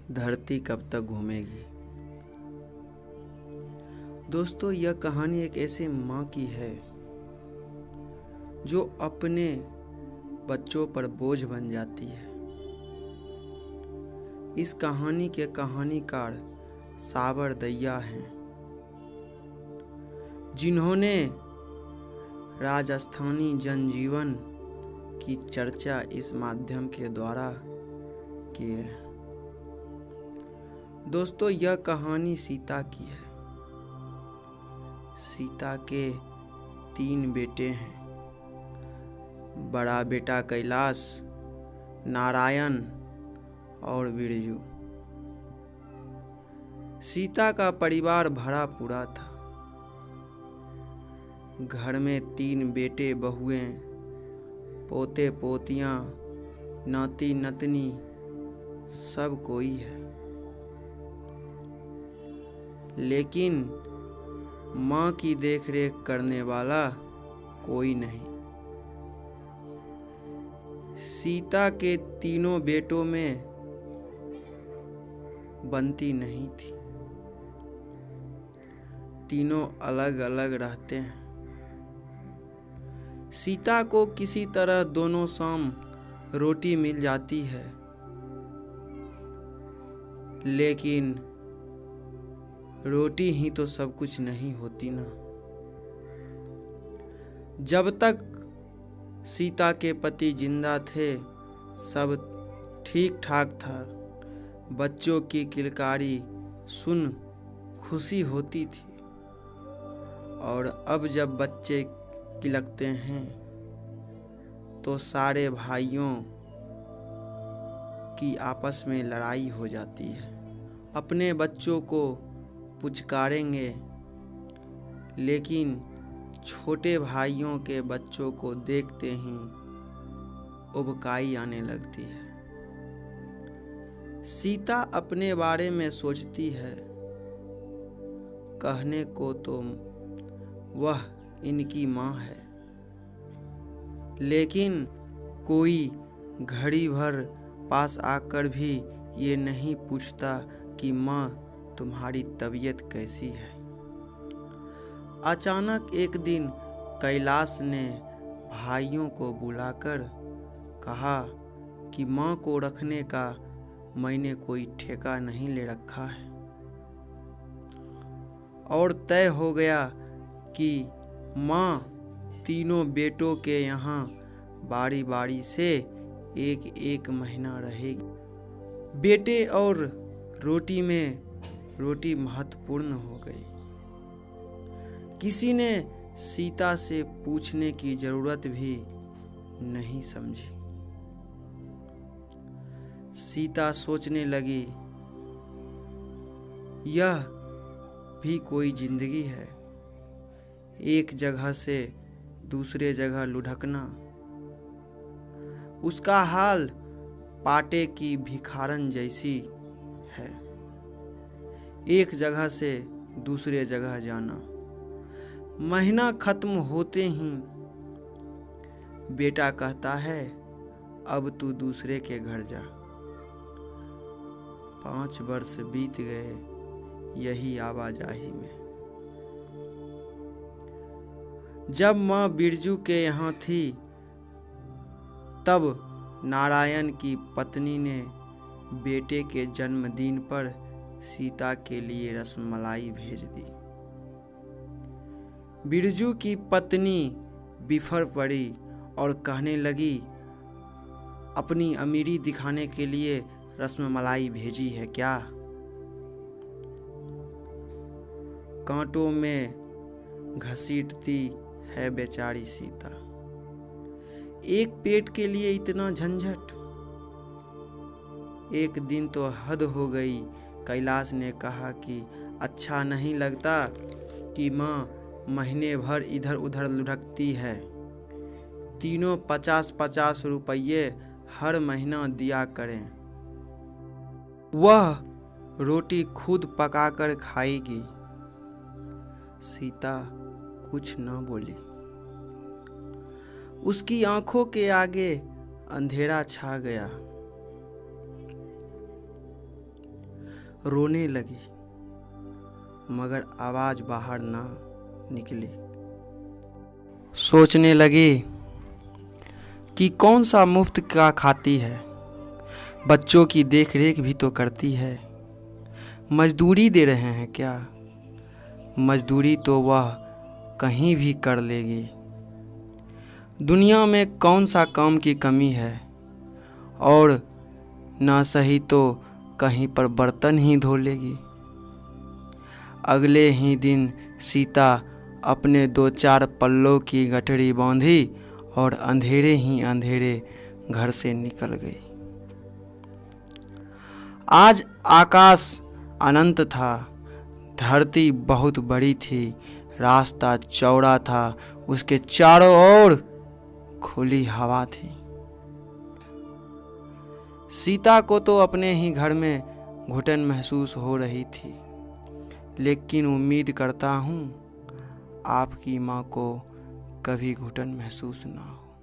धरती कब तक घूमेगी। दोस्तों, यह कहानी एक ऐसे माँ की है जो अपने बच्चों पर बोझ बन जाती है। इस कहानी के कहानीकार साबर दहिया हैं, जिन्होंने राजस्थानी जनजीवन की चर्चा इस माध्यम के द्वारा की है। दोस्तों, यह कहानी सीता की है। सीता के 3 बेटे हैं। बड़ा बेटा कैलाश, नारायण और बिरजू। सीता का परिवार भरा पूरा था। घर में 3 बेटे बहुएं, पोते पोतियां, नाती नतनी सब कोई है, लेकिन माँ की देखरेख करने वाला कोई नहीं। सीता के 3 बेटों में बनती नहीं थी। तीनों अलग अलग रहते हैं। सीता को किसी तरह दोनों शाम रोटी मिल जाती है, लेकिन रोटी ही तो सब कुछ नहीं होती ना। जब तक सीता के पति जिंदा थे सब ठीक ठाक था। बच्चों की किलकारी सुन खुशी होती थी, और अब जब बच्चे किलकते हैं तो सारे भाइयों की आपस में लड़ाई हो जाती है। अपने बच्चों को पुचकारेंगे, लेकिन छोटे भाइयों के बच्चों को देखते ही उबकाई आने लगती है। सीता अपने बारे में सोचती है, कहने को तो वह इनकी माँ है, लेकिन कोई घड़ी भर पास आकर भी ये नहीं पूछता कि माँ तुम्हारी तबीयत कैसी है। अचानक एक दिन कैलाश ने भाइयों को बुलाकर कहा कि माँ को रखने का मैंने कोई ठेका नहीं ले रखा है, और तय हो गया कि माँ तीनों बेटों के यहाँ बारी बारी से 1-1 महीना रहेगी। बेटे और रोटी में रोटी महत्वपूर्ण हो गई। किसी ने सीता से पूछने की जरूरत भी नहीं समझी। सीता सोचने लगी, यह भी कोई जिंदगी है, एक जगह से दूसरे जगह लुढ़कना। उसका हाल पाटे की भिखारन जैसी है, एक जगह से दूसरे जगह जाना। महीना खत्म होते ही बेटा कहता है, अब तू दूसरे के घर जा। 5 वर्ष बीत गए यही आवाजाही में। जब माँ बिरजू के यहाँ थी, तब नारायण की पत्नी ने बेटे के जन्मदिन पर सीता के लिए रसमलाई भेज दी। बिरजू की पत्नी बिफर पड़ी और कहने लगी, अपनी अमीरी दिखाने के लिए रसमलाई भेजी है क्या? कांटों में घसीटती है बेचारी सीता। एक पेट के लिए इतना झंझट। एक दिन तो हद हो गई। कैलाश ने कहा कि अच्छा नहीं लगता कि माँ महीने भर इधर उधर लुढ़कती है। तीनों 50-50 रुपये हर महीना दिया करें। वह रोटी खुद पकाकर खाएगी। सीता कुछ न बोली। उसकी आंखों के आगे अंधेरा छा गया। रोने लगी, मगर आवाज़ बाहर ना निकली। सोचने लगी कि कौन सा मुफ्त का खाती है, बच्चों की देख रेख भी तो करती है। मजदूरी दे रहे हैं क्या? मजदूरी तो वह कहीं भी कर लेगी। दुनिया में कौन सा काम की कमी है, और ना सही तो कहीं पर बर्तन ही धो लेगी। अगले ही दिन सीता अपने 2-4 पल्लों की गठरी बांधी और अंधेरे ही अंधेरे घर से निकल गई। आज आकाश अनंत था, धरती बहुत बड़ी थी, रास्ता चौड़ा था, उसके चारों ओर खुली हवा थी। सीता को तो अपने ही घर में घुटन महसूस हो रही थी, लेकिन उम्मीद करता हूँ आपकी माँ को कभी घुटन महसूस ना हो।